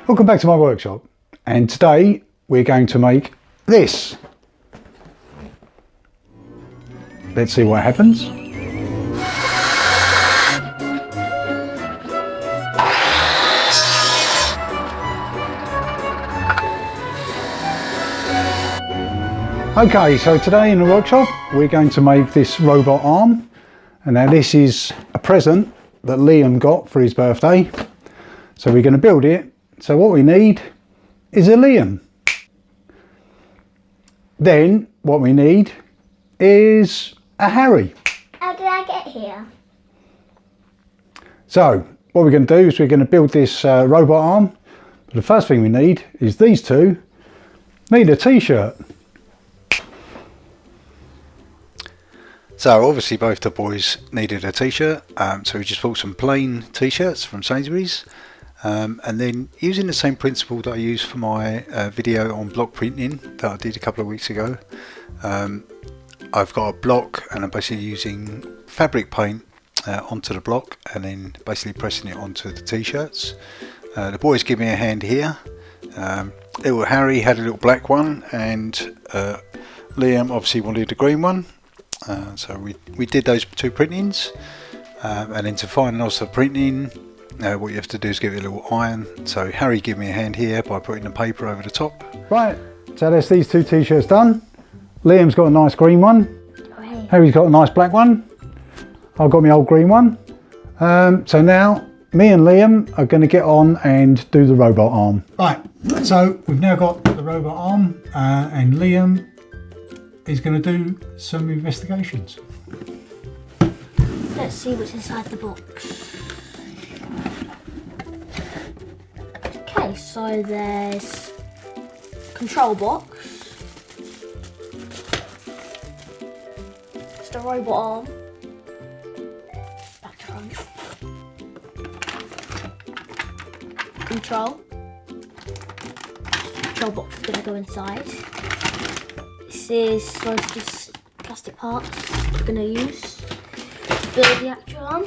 Welcome back to my workshop, and today we're going to make this. Let's see what happens. Okay, so today in the workshop we're going to make this robot arm, and now this is a present that Liam got for his birthday, so we're going to build it. So what we need is a Liam. Then what we need is a Harry. How did I get here? So what we're going to do is we're going to build this robot arm. But the first thing we need is these two need a t-shirt. So obviously both the boys needed a t-shirt, so we just bought some plain t-shirts from Sainsbury's. And then using the same principle that I used for my video on block printing that I did a couple of weeks ago, I've got a block and I'm basically using fabric paint onto the block and then basically pressing it onto the t-shirts. The boys give me a hand here. Little Harry had a little black one, and Liam obviously wanted a green one. So we did those two printings, and then to finalise the printing, what you have to do is give it a little iron. So Harry gave me a hand here by putting the paper over the top. Right, so that's these two t-shirts done. Liam's got a nice green one. Right. Harry's got a nice black one. I've got my old green one. So now me and Liam are going to get on and do the robot arm. Right, so we've now got the robot arm, and Liam is going to do some investigations. Let's see what's inside the box. Okay, so there's control box. It's the robot arm. Back to front. Control. Control box is going to go inside. This is most of just plastic parts we're going to use to build the actual arm.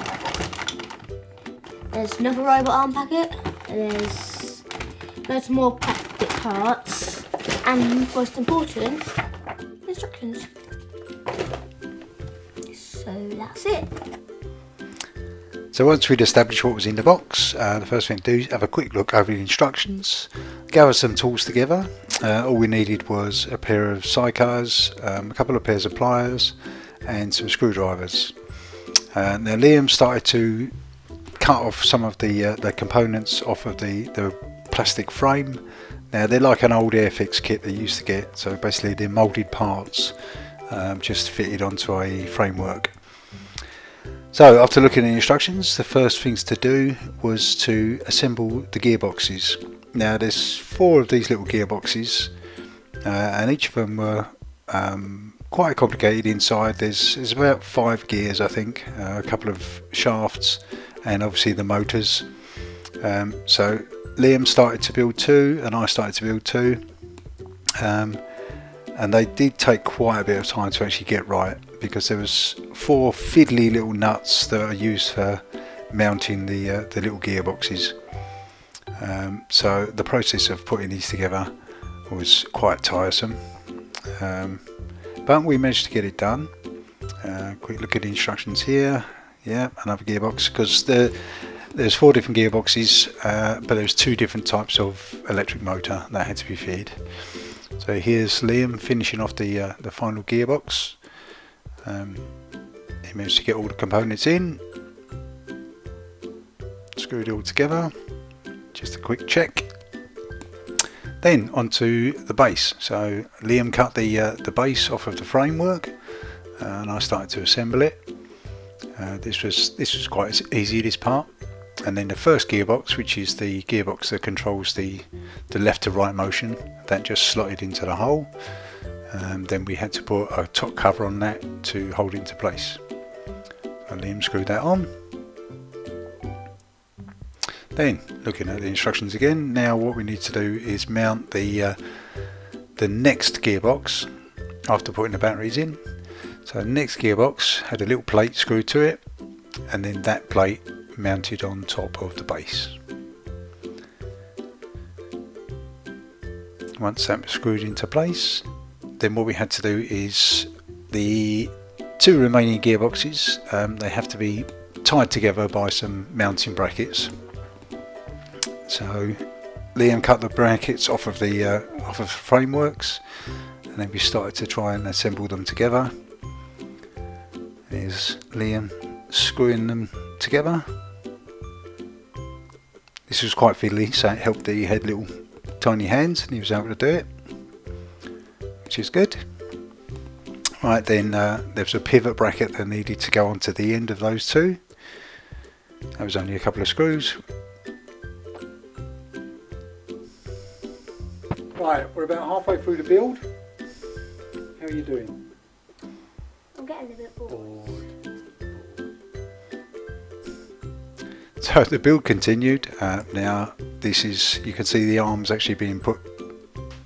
There's another robot arm packet, and there's loads more plastic parts, and most important, instructions. So that's it. So once we'd established what was in the box, the first thing to do is have a quick look over the instructions, gather some tools together. All we needed was a pair of side cutters, a couple of pairs of pliers and some screwdrivers. Now Liam started to cut off some of the components off of the plastic frame. Now they're like an old Airfix kit they used to get, so basically they're moulded parts just fitted onto a framework. So after looking at the instructions, the first things to do was to assemble the gearboxes. Now there's 4 of these little gearboxes, and each of them were quite complicated inside. There's about 5 gears, I think, a couple of shafts, and obviously the motors. So Liam started to build 2 and I started to build 2, and they did take quite a bit of time to actually get right, because there was 4 fiddly little nuts that are used for mounting the little gearboxes. So the process of putting these together was quite tiresome, but we managed to get it done. Quick look at the instructions here. Yeah, another gearbox, because there's 4 different gearboxes, but there's 2 different types of electric motor that had to be fitted. So here's Liam finishing off the final gearbox. He managed to get all the components in, screwed it all together. Just a quick check. Then onto the base. So Liam cut the base off of the framework, and I started to assemble it. This was quite easy, this part. And then the first gearbox, which is the gearbox that controls the left to right motion, that just slotted into the hole. Then we had to put a top cover on that to hold it into place. So Liam screwed that on. Then looking at the instructions again, now what we need to do is mount the next gearbox after putting the batteries in. So the next gearbox had a little plate screwed to it, and then that plate mounted on top of the base. once that was screwed into place, then what we had to do is the 2 remaining gearboxes, they have to be tied together by some mounting brackets. So Liam cut the brackets off of the frameworks, and then we started to try and assemble them together. There's Liam screwing them together. This was quite fiddly, so it helped that he had little tiny hands and he was able to do it, which is good. Right, then there was a pivot bracket that needed to go onto the end of those 2. That was only a couple of screws. Right, we're about halfway through the build. How are you doing? I'm getting a bit bored. So the build continued. Now this is, you can see the arms actually being put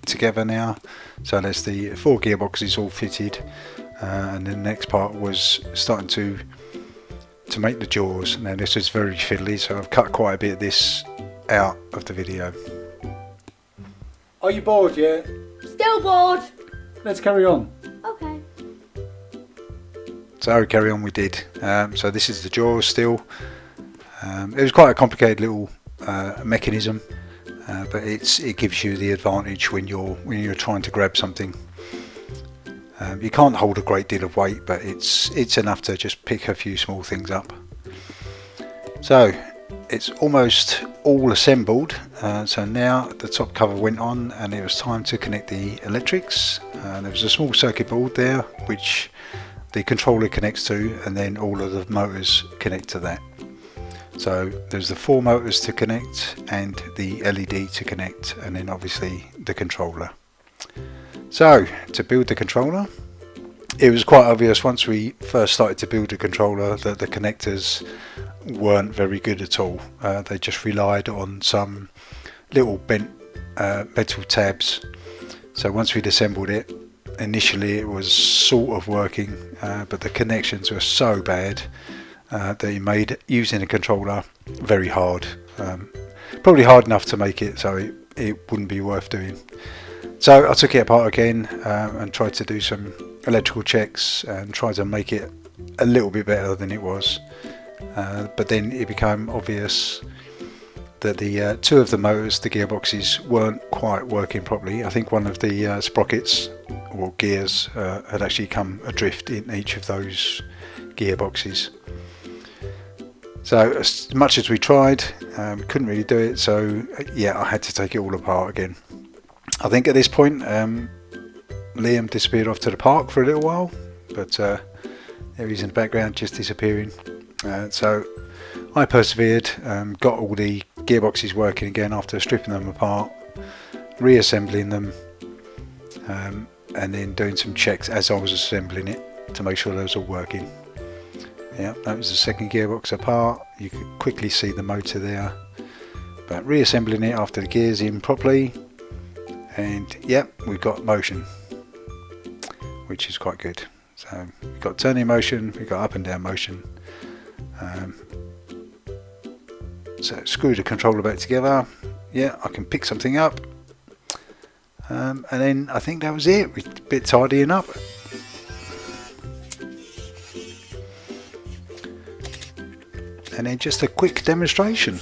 together now. So there's the 4 gearboxes all fitted, and then the next part was starting to make the jaws. Now this is very fiddly, so I've cut quite a bit of this out of the video. Are you bored yet? Still bored. Let's carry on. Okay. So carry on we did. So this is the jaws still. It was quite a complicated little mechanism, but it gives you the advantage when you're trying to grab something. You can't hold a great deal of weight, but it's enough to just pick a few small things up. So it's almost all assembled. So now the top cover went on, and it was time to connect the electrics. There was a small circuit board there which the controller connects to, and then all of the motors connect to that. So there's the 4 motors to connect and the LED to connect, and then obviously the controller. So to build the controller, it was quite obvious once we first started to build the controller that the connectors weren't very good at all. They just relied on some little bent metal tabs. So once we'd assembled it, initially it was sort of working, but the connections were so bad that it made using a controller very hard. Probably hard enough to make it so it wouldn't be worth doing. So I took it apart again and tried to do some electrical checks and tried to make it a little bit better than it was. But then it became obvious that the 2 of the motors, the gearboxes, weren't quite working properly. I think one of the sprockets or gears had actually come adrift in each of those gearboxes. So as much as we tried, we couldn't really do it, so yeah, I had to take it all apart again. I think at this point Liam disappeared off to the park for a little while, but there he's in the background just disappearing. So I persevered, got all the gearboxes working again after stripping them apart, reassembling them, and then doing some checks as I was assembling it to make sure they was all working. Yeah, that was the second gearbox apart. You could quickly see the motor there, but reassembling it after the gears in properly, and yep, we've got motion, which is quite good. So we've got turning motion, we've got up and down motion. So screw the controller back together. Yeah, I can pick something up, and then I think that was it. We're a bit tidying up. And then just a quick demonstration.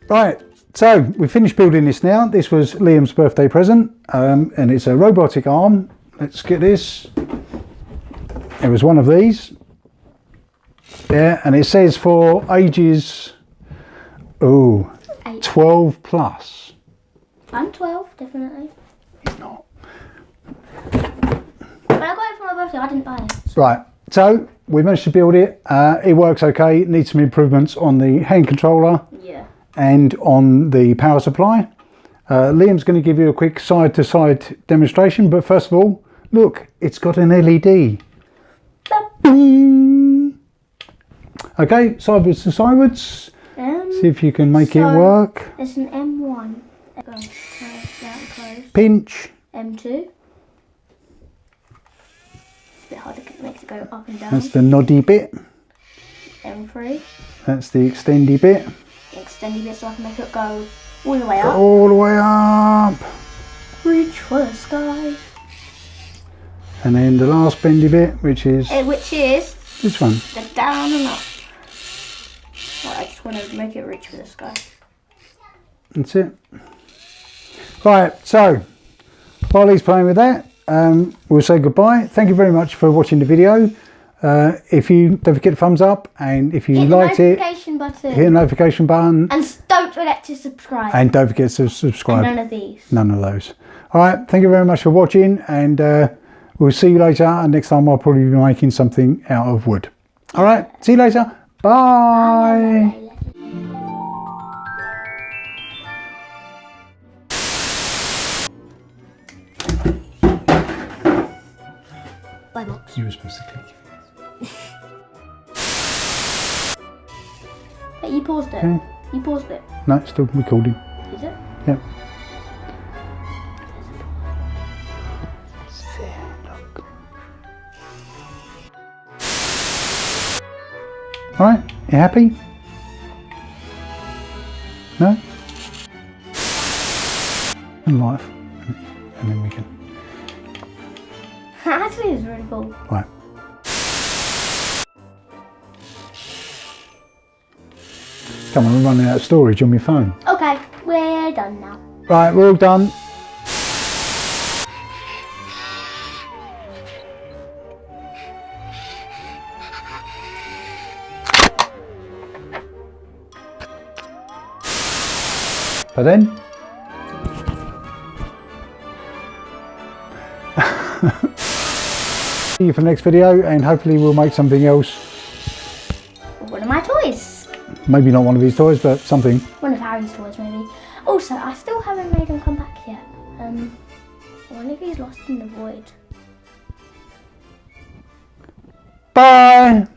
Right, so we finished building this now. This was Liam's birthday present, and it's a robotic arm. Let's get this. It was one of these. Yeah, and it says for ages 12 plus. I'm 12, definitely. not. But I got it for my birthday, I didn't buy it. Right, so we managed to build it. It works okay. It needs some improvements on the hand controller Yeah. and on the power supply. Liam's going to give you a quick side-to-side demonstration, but first of all, look, it's got an LED. Boom. Okay, sideways to sideways. See if you can make it work. It's an M1. Go, down, close. Pinch. M2. It's a bit hard to make it go up and down. That's the noddy bit. M3. That's the extendy bit. Extended bit so I can make it go all the way up. All the way up. Reach for the sky. And then the last bendy bit, which is Which is this one. the down and up. Right, I just want to make it reach for the sky. That's it. Right, so while he's playing with that, we'll say goodbye. Thank you very much for watching the video. If you don't forget the thumbs up, and if you liked it, Button. hit the notification button, And don't forget to subscribe. and don't forget to subscribe. And none of these. None of those. All right, thank you very much for watching, and we'll see you later. And next time I'll probably be making something out of wood. All right, see you later. Bye. Bye, box. You were supposed to click. Hey, you paused it. Okay. You paused it. No, it's still recording. Is it? Yep. All right, you happy? No? And life. And then we can. Actually, it's really cool. Right. Come on, we're running out of storage on my phone. Okay, we're done now. Right, we're all done. But then, see you for the next video, and hopefully we'll make something else. One of my toys. Maybe not one of these toys, but something. One of Harry's toys, maybe. Also, I still haven't made him come back yet. I wonder if he's lost in the void. Bye!